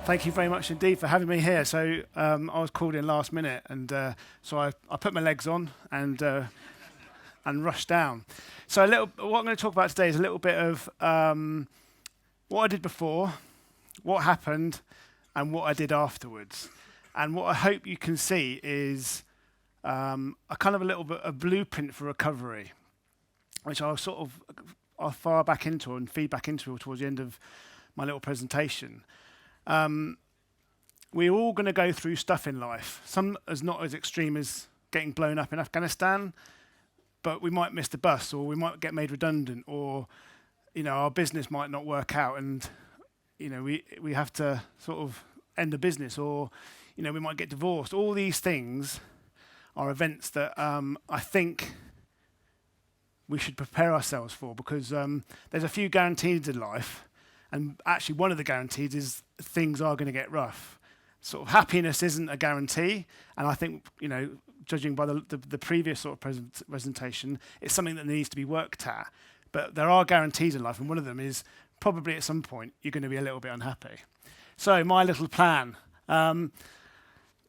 Thank you very much indeed for having me here. So I was called in last minute, and so I put my legs on and rushed down. So what I'm going to talk about today is a little bit of what I did before, what happened, and what I did afterwards. And what I hope you can see is a kind of a little bit of blueprint for recovery, which I'll fire back into and feed back into towards the end of my little presentation. We're all going to go through stuff in life. Some is not as extreme as getting blown up in Afghanistan, but we might miss the bus, or we might get made redundant, or our business might not work out, and we have to sort of end the business, or we might get divorced. All these things are events that I think we should prepare ourselves for, because there's a few guarantees in life. And actually, one of the guarantees is things are going to get rough. Sort of happiness isn't a guarantee, and I think, judging by the previous sort of presentation, it's something that needs to be worked at. But there are guarantees in life, and one of them is probably at some point you're going to be a little bit unhappy. So my little plan.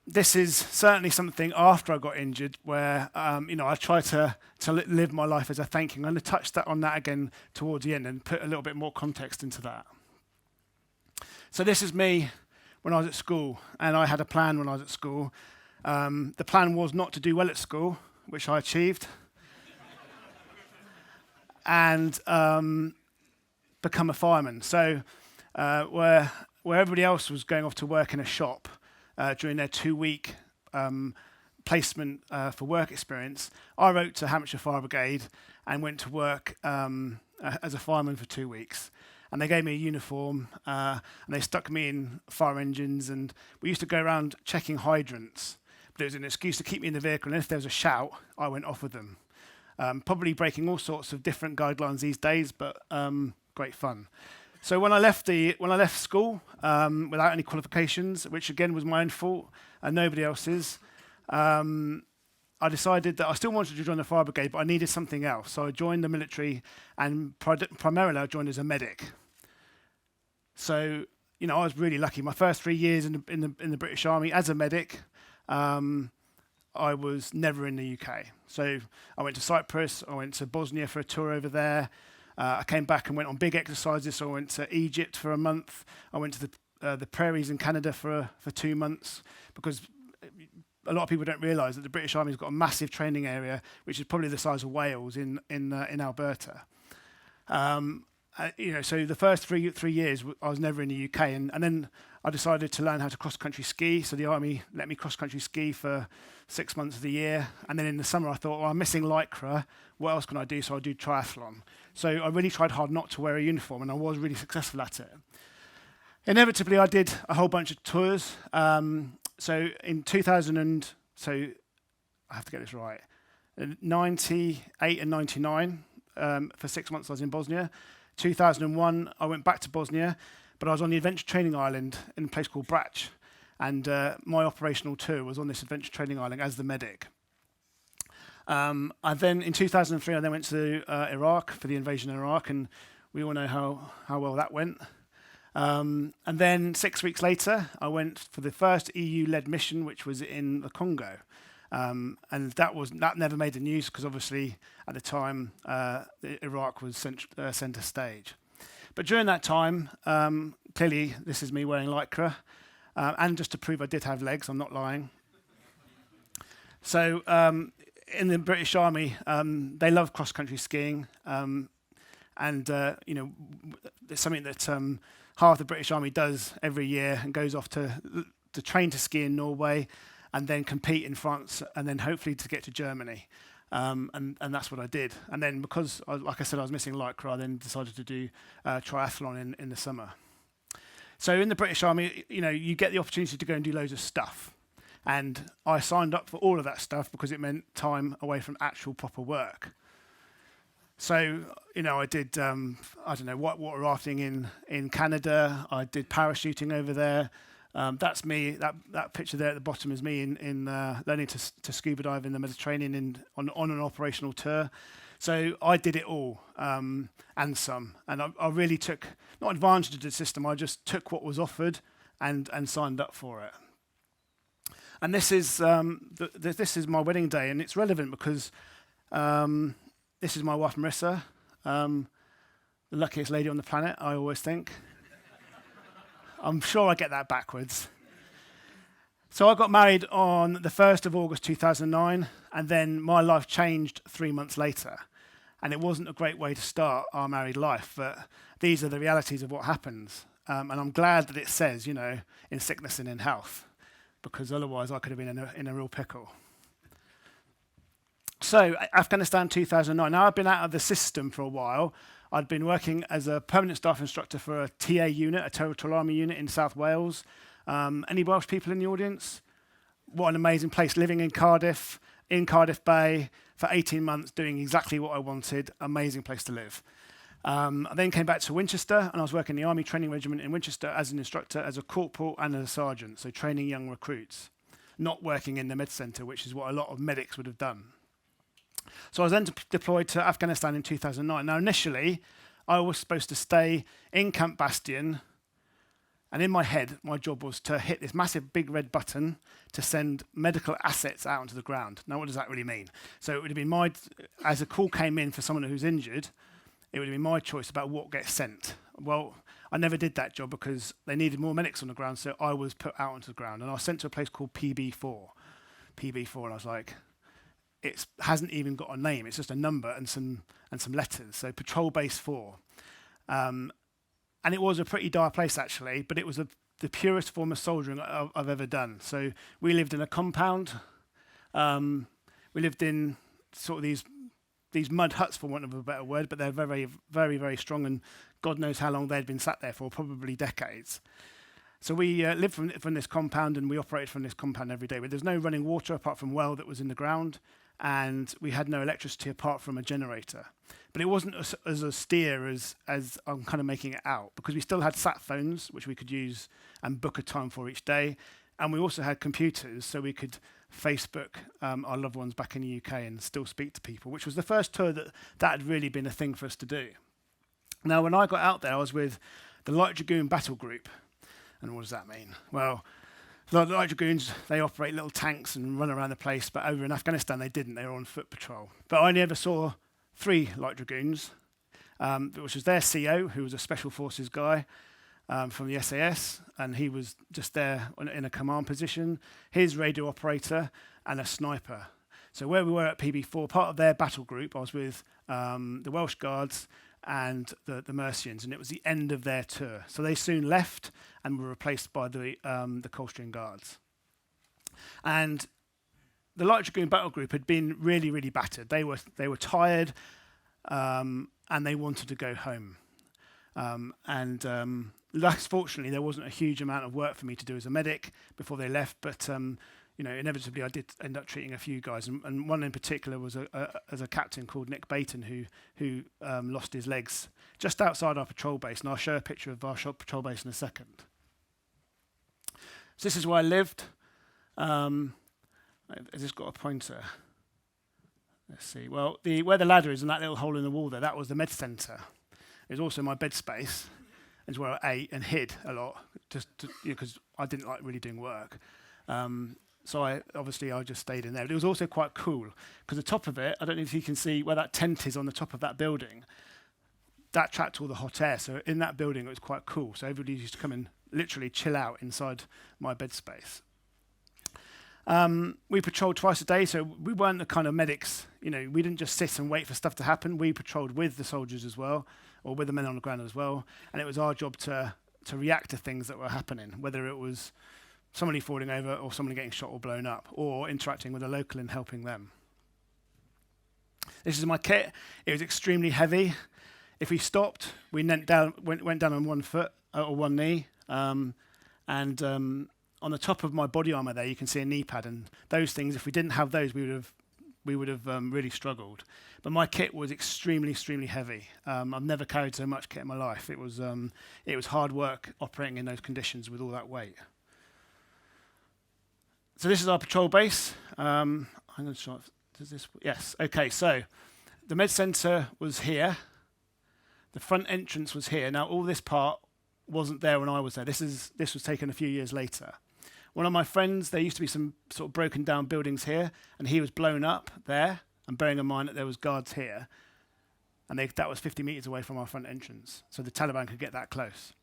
This is certainly something after I got injured where I try to live my life as a thank you. I'm going to touch on that again towards the end and put a little bit more context into that. So this is me when I was at school, and I had a plan when I was at school. The plan was not to do well at school, which I achieved, and become a fireman. So where everybody else was going off to work in a shop, during their 2-week placement for work experience, I wrote to Hampshire Fire Brigade and went to work as a fireman for 2 weeks. And they gave me a uniform, and they stuck me in fire engines, and we used to go around checking hydrants. But it was an excuse to keep me in the vehicle, and if there was a shout, I went off with them. Probably breaking all sorts of different guidelines these days, but great fun. So when I left school without any qualifications, which again was my own fault and nobody else's, I decided that I still wanted to join the fire brigade, but I needed something else. So I joined the military, and primarily I joined as a medic. So I was really lucky. My first 3 years in the British Army as a medic, I was never in the UK. So I went to Cyprus, I went to Bosnia for a tour over there. I came back and went on big exercises. So I went to Egypt for a month. I went to the prairies in Canada for 2 months, because a lot of people don't realise that the British Army's got a massive training area, which is probably the size of Wales in Alberta. So the first three years I was never in the UK, and then I decided to learn how to cross-country ski. So the Army let me cross-country ski for 6 months of the year, and then in the summer I thought, well, I'm missing lycra. What else can I do? So I do triathlon. So I really tried hard not to wear a uniform, and I was really successful at it. Inevitably, I did a whole bunch of tours. So in 2000, so I have to get this right, 98 and 99, for 6 months I was in Bosnia. 2001, I went back to Bosnia, but I was on the Adventure Training Island in a place called Brač, and my operational tour was on this Adventure Training Island as the medic. And then in 2003, I then went to Iraq for the invasion of Iraq, and we all know how well that went. And then 6 weeks later, I went for the first EU-led mission, which was in the Congo. And that never made the news, because obviously at the time Iraq was centre stage. But during that time, clearly this is me wearing lycra, and just to prove I did have legs, I'm not lying. So in the British Army, they love cross-country skiing, and it's something that half the British Army does every year, and goes off to train to ski in Norway, and then compete in France, and then hopefully to get to Germany. And that's what I did. And then because, like I said, I was missing lycra, I then decided to do triathlon in the summer. So in the British Army, you get the opportunity to go and do loads of stuff. And I signed up for all of that stuff because it meant time away from actual proper work. So, I did, whitewater rafting in Canada. I did parachuting over there. That's me. That picture there at the bottom is me in learning to scuba dive in the Mediterranean on an operational tour. So I did it all, and some. And I really took, not advantage of the system, I just took what was offered and signed up for it. And this is this is my wedding day, and it's relevant because this is my wife Marissa, the luckiest lady on the planet, I always think. I'm sure I get that backwards. So I got married on the 1st of August 2009, and then my life changed 3 months later. And it wasn't a great way to start our married life, but these are the realities of what happens. And I'm glad that it says, you know, in sickness and in health, because otherwise I could have been in a real pickle. So Afghanistan 2009. Now I've been out of the system for a while. I'd been working as a permanent staff instructor for a TA unit, a Territorial Army unit in South Wales. Any Welsh people in the audience? What an amazing place, living in Cardiff Bay for 18 months, doing exactly what I wanted. Amazing place to live. I then came back to Winchester, and I was working in the Army Training Regiment in Winchester as an instructor, as a corporal and as a sergeant, so training young recruits, not working in the med centre, which is what a lot of medics would have done. So I was then deployed to Afghanistan in 2009. Now, initially, I was supposed to stay in Camp Bastion, and in my head, my job was to hit this massive big red button to send medical assets out onto the ground. Now, what does that really mean? So it would have been as a call came in for someone who's injured, it would have been my choice about what gets sent. Well, I never did that job because they needed more medics on the ground, so I was put out onto the ground. And I was sent to a place called PB4, and I was like, it hasn't even got a name. It's just a number and some letters. So Patrol Base 4. And it was a pretty dire place, actually, but it was the purest form of soldiering I've ever done. So we lived in a compound. We lived in sort of these mud huts, for want of a better word, but they're very, very, very strong, and God knows how long they'd been sat there for, probably decades. So we lived from this compound, and we operated from this compound every day. But there's no running water apart from well that was in the ground, and we had no electricity apart from a generator. But it wasn't as austere as I'm kind of making it out, because we still had sat phones, which we could use and book a time for each day. And we also had computers, so we could Facebook our loved ones back in the UK and still speak to people, which was the first tour that had really been a thing for us to do. Now, when I got out there, I was with the Light Dragoon Battle Group. And what does that mean? Well, the Light Dragoons, they operate little tanks and run around the place, but over in Afghanistan, they didn't. They were on foot patrol. But I only ever saw 3 Light Dragoons, which was their CO, who was a Special Forces guy from the SAS, and he was just there in a command position, his radio operator, and a sniper. So where we were at PB4, part of their battle group, I was with the Welsh Guards and the Mercians, and it was the end of their tour. So they soon left and were replaced by the Coldstream Guards. And the Light Dragoon Battle Group had been really, really battered. They were tired, and they wanted to go home. Fortunately, there wasn't a huge amount of work for me to do as a medic before they left, but inevitably I did end up treating a few guys, and one in particular was as a captain called Nick Baton who lost his legs just outside our patrol base, and I'll show a picture of our patrol base in a second. So this is where I lived. Has this got a pointer? Let's see. Well, where the ladder is and that little hole in the wall there, that was the med centre. It was also my bed space, as well I ate and hid a lot, just because I didn't like really doing work. So I just stayed in there. But it was also quite cool, because the top of it, I don't know if you can see where that tent is on the top of that building, that trapped all the hot air. So in that building, it was quite cool. So everybody used to come and literally chill out inside my bed space. We patrolled twice a day, so we weren't the kind of medics, we didn't just sit and wait for stuff to happen. We patrolled with the soldiers as well, or with the men on the ground as well, and it was our job to react to things that were happening, whether it was somebody falling over or somebody getting shot or blown up, or interacting with a local and helping them. This is my kit. It was extremely heavy. If we stopped, we went down on one foot or one knee, on the top of my body armour there, you can see a knee pad, and those things, if we didn't have those, we would have really struggled. But my kit was extremely, extremely heavy. I've never carried so much kit in my life. It was hard work operating in those conditions with all that weight. So this is our patrol base. I'm going to try. Does this? Yes. Okay. So the med centre was here. The front entrance was here. Now all this part wasn't there when I was there. This was taken a few years later. One of my friends, there used to be some sort of broken down buildings here, and he was blown up there, and bearing in mind that there was guards here, and that was 50 meters away from our front entrance, so the Taliban could get that close.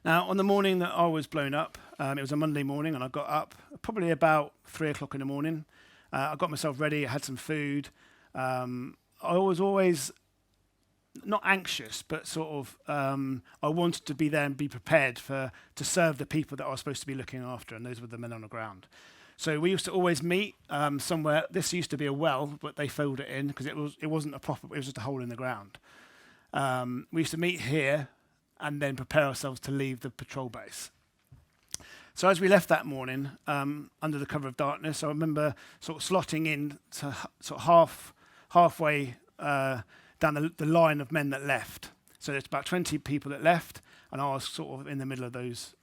Now, on the morning that I was blown up, it was a Monday morning, and I got up probably about 3 o'clock in the morning. I got myself ready, I had some food. I was always not anxious, but sort of I wanted to be there and be prepared to serve the people that I was supposed to be looking after, and those were the men on the ground. So we used to always meet somewhere. This used to be a well, but they filled it in because it wasn't a proper. It was just a hole in the ground. We used to meet here and then prepare ourselves to leave the patrol base. So as we left that morning, under the cover of darkness, I remember sort of slotting in to sort of halfway down the line of men that left. So there's about 20 people that left, and I was sort of in the middle of those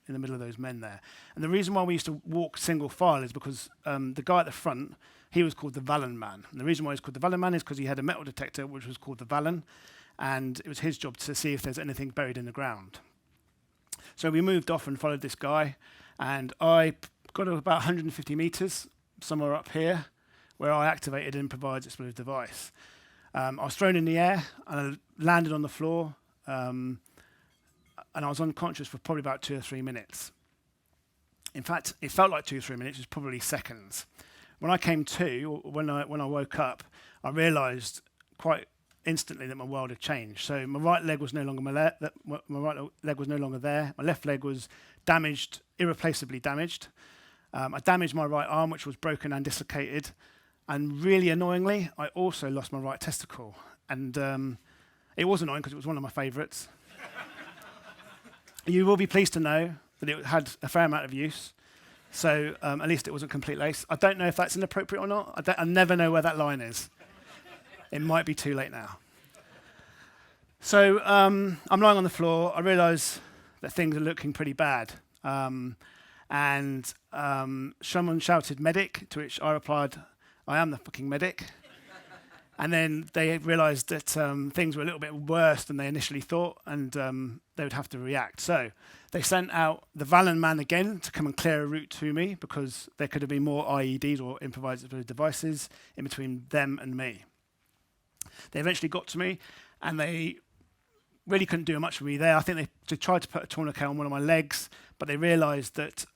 men there. And the reason why we used to walk single file is because the guy at the front, he was called the Vallon Man. And the reason why he's called the Vallon Man is because he had a metal detector which was called the Vallon, and it was his job to see if there's anything buried in the ground. So we moved off and followed this guy, and I got to about 150 meters, somewhere up here, where I activated an improvised explosive device. I was thrown in the air, and I landed on the floor, and I was unconscious for probably about 2 or 3 minutes. In fact, it felt like 2 or 3 minutes, it was probably seconds. When I came to, or when I woke up, I realised quite instantly that my world had changed. So my right leg was no longer my right leg was no longer there. My left leg was damaged, irreplaceably damaged. I damaged my right arm, which was broken and dislocated. And really annoyingly, I also lost my right testicle. And it was annoying because it was one of my favourites. You will be pleased to know that it had a fair amount of use. So at least it wasn't complete lace. I don't know if that's inappropriate or not. I never know where that line is. It might be too late now. So I'm lying on the floor. I realise that things are looking pretty bad. And someone shouted, "Medic," to which I replied, "I am the fucking medic." And then they realised that things were a little bit worse than they initially thought, and they would have to react. So they sent out the Vallon Man again to come and clear a route to me, because there could have been more IEDs or improvised explosive devices in between them and me. They eventually got to me, and they really couldn't do much for me there. I think they tried to put a tourniquet on one of my legs, but they realised that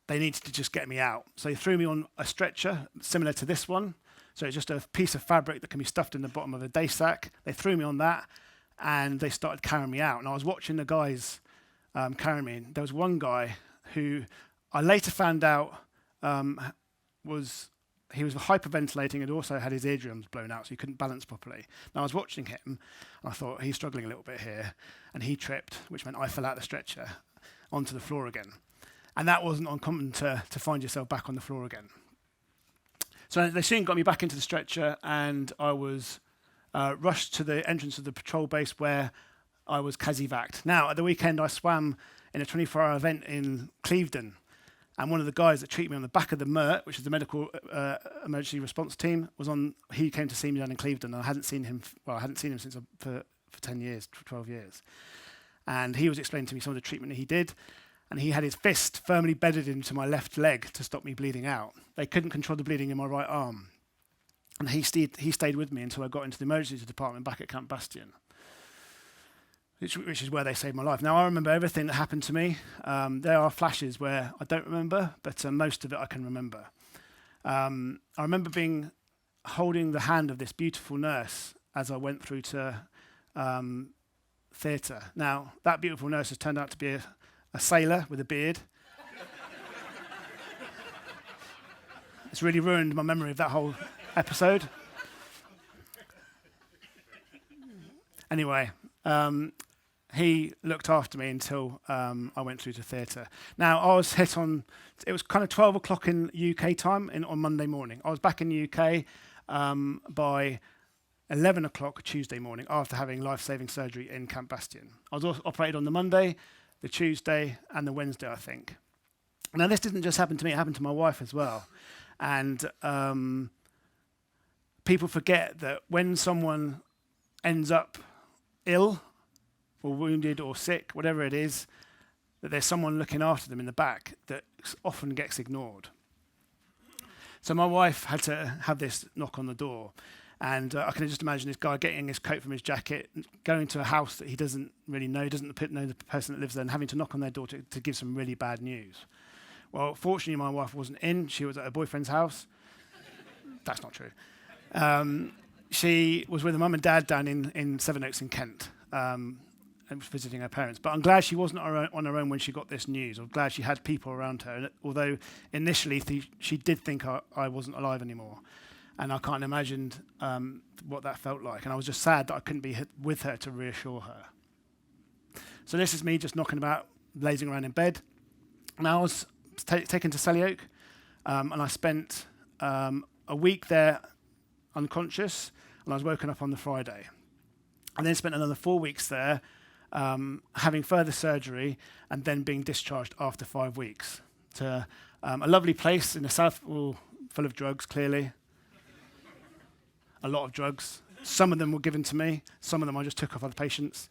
they needed to just get me out. So they threw me on a stretcher similar to this one. So it's just a piece of fabric that can be stuffed in the bottom of a day sack. They threw me on that, and they started carrying me out. And I was watching the guys carrying me. And there was one guy who I later found out was hyperventilating and also had his eardrums blown out, so he couldn't balance properly. And I was watching him, and I thought, he's struggling a little bit here. And he tripped, which meant I fell out the stretcher onto the floor again. And that wasn't uncommon to find yourself back on the floor again. So they soon got me back into the stretcher, and I was rushed to the entrance of the patrol base where I was casevaced. Now, at the weekend, I swam in a 24-hour event in Clevedon, and one of the guys that treated me on the back of the MERT, which is the Medical Emergency Response Team, he came to see me down in Clevedon, and I hadn't seen him since for 10 years, 12 years. And he was explaining to me some of the treatment that he did, and he had his fist firmly bedded into my left leg to stop me bleeding out. They couldn't control the bleeding in my right arm. And he stayed with me until I got into the emergency department back at Camp Bastion, which is where they saved my life. Now, I remember everything that happened to me. There are flashes where I don't remember, but most of it I can remember. I remember holding the hand of this beautiful nurse as I went through to theatre. Now, that beautiful nurse has turned out to be a sailor with a beard. It's really ruined my memory of that whole episode. Anyway, he looked after me until I went through to theatre. Now, I was hit on, it was kind of 12 o'clock in UK time on Monday morning. I was back in the UK by 11 o'clock Tuesday morning after having life-saving surgery in Camp Bastion. I was operated on the Monday, the Tuesday, and the Wednesday, I think. Now, this didn't just happen to me, it happened to my wife as well. And people forget that when someone ends up ill or wounded or sick, whatever it is, that there's someone looking after them in the back that often gets ignored. So my wife had to have this knock on the door. And I can just imagine this guy getting his coat from his jacket, going to a house that he doesn't really know, doesn't know the person that lives there, and having to knock on their door to give some really bad news. Well, fortunately, my wife wasn't in. She was at her boyfriend's house. That's not true. She was with her mum and dad down in Sevenoaks in Kent, and was visiting her parents. But I'm glad she wasn't on her own when she got this news. I'm glad she had people around her, and although initially she did think I wasn't alive anymore. And I can't imagine what that felt like. And I was just sad that I couldn't be with her to reassure her. So this is me just knocking about, lazing around in bed. And I was taken to Selly and I spent a week there unconscious, and I was woken up on the Friday. I then spent another 4 weeks there, having further surgery, and then being discharged after 5 weeks to a lovely place in the south, full of drugs, clearly. A lot of drugs. Some of them were given to me. Some of them I just took off other patients.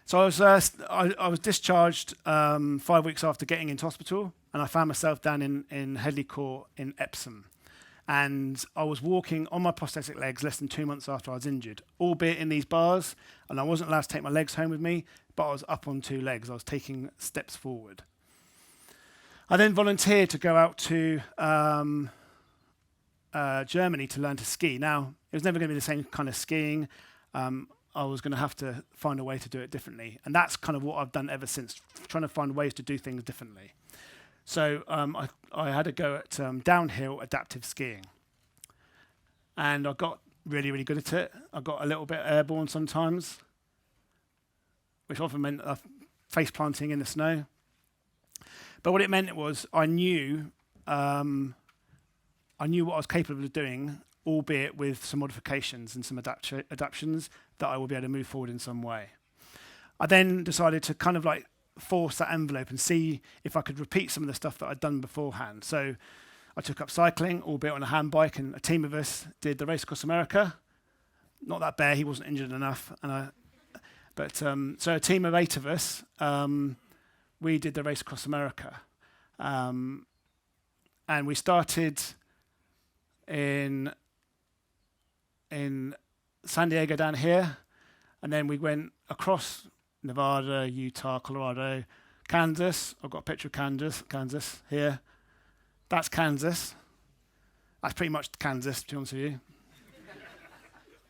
So I was discharged 5 weeks after getting into hospital, and I found myself down in Headley Court in Epsom. And I was walking on my prosthetic legs less than 2 months after I was injured, albeit in these bars, and I wasn't allowed to take my legs home with me, but I was up on 2 legs. I was taking steps forward. I then volunteered to go out to Germany to learn to ski. Now, it was never going to be the same kind of skiing. I was going to have to find a way to do it differently. And that's kind of what I've done ever since, trying to find ways to do things differently. So I had a go at downhill adaptive skiing. And I got really, really good at it. I got a little bit airborne sometimes, which often meant face planting in the snow. But what it meant was I knew what I was capable of doing, albeit with some modifications and some adaptations that I would be able to move forward in some way. I then decided to kind of like force that envelope and see if I could repeat some of the stuff that I'd done beforehand. So I took up cycling, albeit on a handbike, and a team of us did the race across America. Not that Bear, he wasn't injured enough. So a team of 8 of us, we did the race across America. And we started in San Diego down here, and then we went across Nevada, Utah, Colorado, Kansas. I've got a picture of Kansas here. That's Kansas. That's pretty much Kansas, to be honest with you.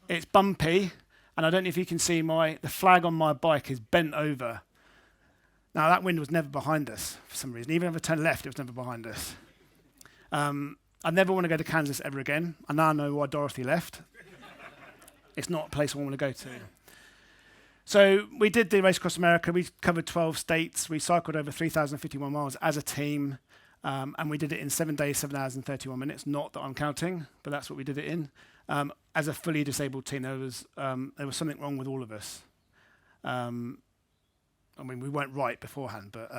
It's bumpy, and I don't know if you can see the flag on my bike is bent over. Now, that wind was never behind us for some reason. Even if I turned left, it was never behind us. I never want to go to Kansas ever again. I now know why Dorothy left. It's not a place I want to go to. So we did the race across America. We covered 12 states. We cycled over 3,051 miles as a team. And we did it in 7 days, 7 hours and 31 minutes. Not that I'm counting, but that's what we did it in. As a fully disabled team, there was something wrong with all of us. I mean, we weren't right beforehand, but...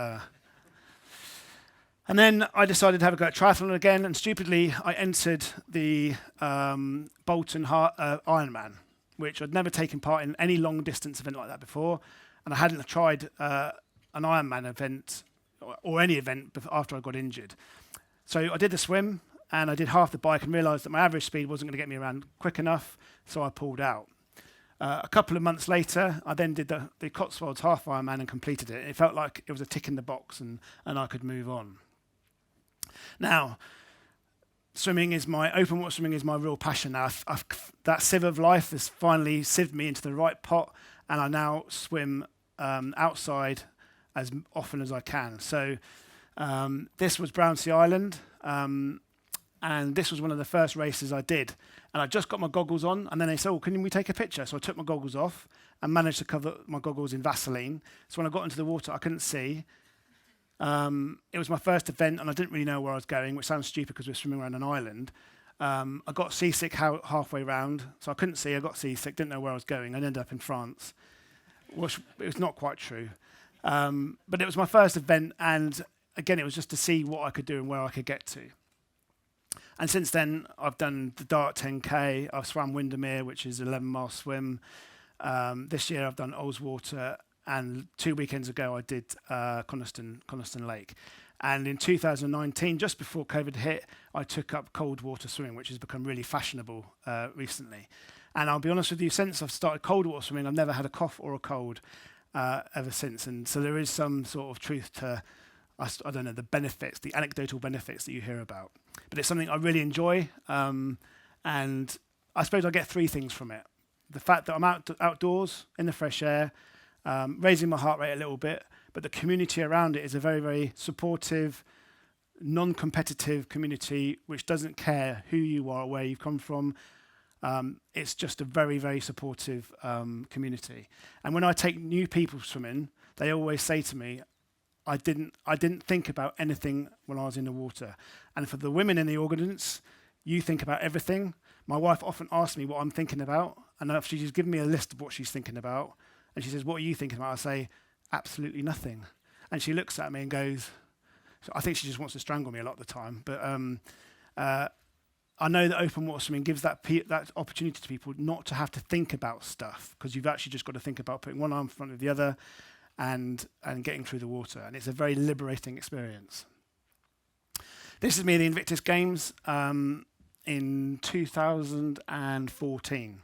And then I decided to have a go at triathlon again, and stupidly, I entered the Bolton Ironman, which I'd never taken part in any long-distance event like that before, and I hadn't tried an Ironman event or any event after I got injured. So I did the swim, and I did half the bike and realised that my average speed wasn't going to get me around quick enough, so I pulled out. A couple of months later, I then did the Cotswolds half Ironman and completed it. It felt like it was a tick in the box, and I could move on. Now, open water swimming is my real passion now. That sieve of life has finally sieved me into the right pot, and I now swim outside as often as I can. So this was Brownsea Island, and this was one of the first races I did. And I just got my goggles on, and then they said, "Oh, can we take a picture?" So I took my goggles off and managed to cover my goggles in Vaseline. So when I got into the water, I couldn't see. It was my first event, and I didn't really know where I was going, which sounds stupid because we're swimming around an island. I got seasick halfway round, so I couldn't see. I got seasick, didn't know where I was going. I ended up in France, which it was not quite true. But it was my first event, and again, it was just to see what I could do and where I could get to. And since then, I've done the Dart 10K. I've swam Windermere, which is an 11-mile swim. This year I've done Ullswater, and 2 weekends ago I did Coniston Lake. And in 2019, just before COVID hit, I took up cold water swimming, which has become really fashionable recently. And I'll be honest with you, since I've started cold water swimming, I've never had a cough or a cold ever since. And so there is some sort of truth to, I don't know, the benefits, the anecdotal benefits that you hear about. But it's something I really enjoy. And I suppose I get three things from it. The fact that I'm outdoors, in the fresh air, raising my heart rate a little bit, but the community around it is a very, very supportive, non-competitive community which doesn't care who you are or where you've come from. It's just a very, very supportive community. And when I take new people swimming, they always say to me, I didn't think about anything when I was in the water. And for the women in the audience, you think about everything. My wife often asks me what I'm thinking about, and after she's given me a list of what she's thinking about, and she says, "What are you thinking about?" I say, "Absolutely nothing." And she looks at me and goes, so I think she just wants to strangle me a lot of the time, but I know that open water swimming gives that opportunity to people not to have to think about stuff, because you've actually just got to think about putting one arm in front of the other and getting through the water, and it's a very liberating experience. This is me at the Invictus Games in 2014.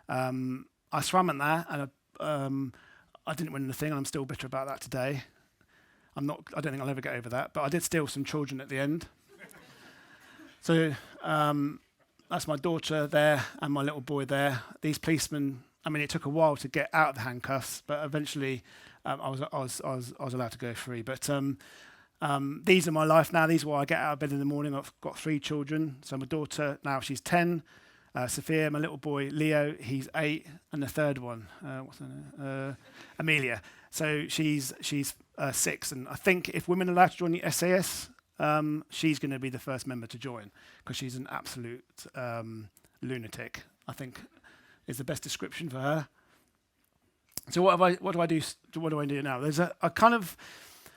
I swam in there, and I didn't win anything, and I'm still bitter about that today. I don't think I'll ever get over that, but I did steal some children at the end. So that's my daughter there and my little boy there. These policemen, I mean, it took a while to get out of the handcuffs, but eventually I was allowed to go free. But these are my life now. These are why I get out of bed in the morning. I've got 3 children. So my daughter now, she's 10. Sophia, my little boy Leo, he's 8, and the third one, what's her name? Amelia. So she's 6, and I think if women are allowed to join the SAS, she's going to be the first member to join, because she's an absolute lunatic, I think is the best description for her. So what do I do now? There's a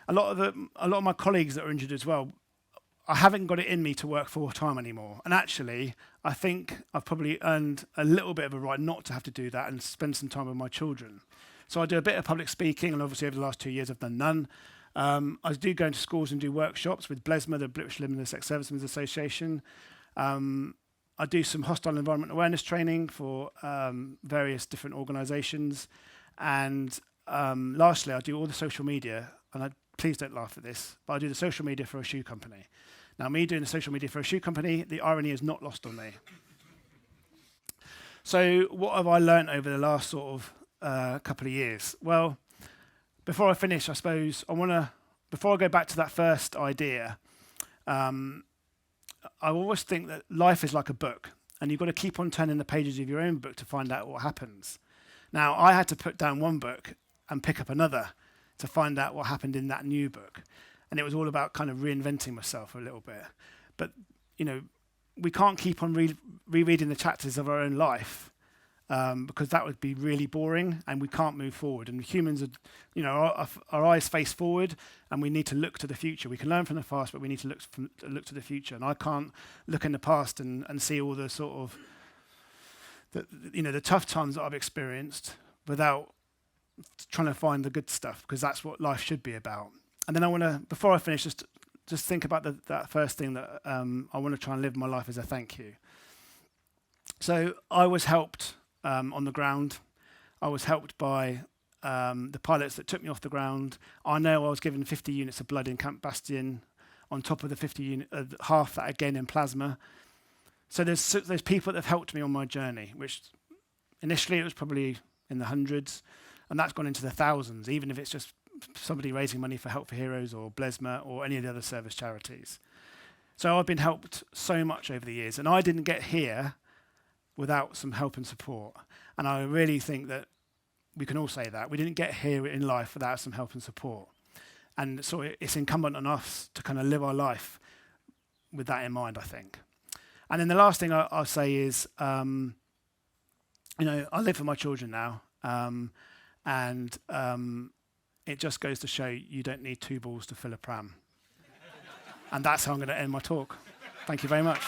lot of my colleagues that are injured as well. I haven't got it in me to work full time anymore, and actually I think I've probably earned a little bit of a right not to have to do that and spend some time with my children. So I do a bit of public speaking, and obviously over the last 2 years I've done none. I do go into schools and do workshops with BLESMA, the British Living and Sex Servicemen's Association. I do some hostile environment awareness training for various different organisations. And lastly, I do all the social media, and please don't laugh at this, but I do the social media for a shoe company. Now, me doing the social media for a shoe company, the irony is not lost on me. So what have I learned over the last sort of couple of years? Well, before I finish, I suppose before I go back to that first idea, I always think that life is like a book, and you've got to keep on turning the pages of your own book to find out what happens. Now, I had to put down one book and pick up another to find out what happened in that new book. And it was all about kind of reinventing myself a little bit. But, we can't keep on rereading the chapters of our own life, because that would be really boring, and we can't move forward. And humans are, our eyes face forward, and we need to look to the future. We can learn from the past, but we need to look to the future. And I can't look in the past and see all the sort of the tough times that I've experienced without trying to find the good stuff, because that's what life should be about. And then I want to, before I finish, just think about that first thing that I want to try and live my life as a thank you. So I was helped on the ground. I was helped by the pilots that took me off the ground. I know I was given 50 units of blood in Camp Bastion, on top of the 50 unit, half that again in plasma. So there's people that have helped me on my journey, which initially it was probably in the hundreds, and that's gone into the thousands, even if it's just somebody raising money for Help for Heroes or BLESMA or any of the other service charities. So I've been helped so much over the years, and I didn't get here without some help and support. And I really think that we can all say that. We didn't get here in life without some help and support. And so it's incumbent on us to kind of live our life with that in mind, I think. And then the last thing I'll say is, I live for my children now, and it just goes to show you don't need 2 balls to fill a pram. And that's how I'm going to end my talk. Thank you very much.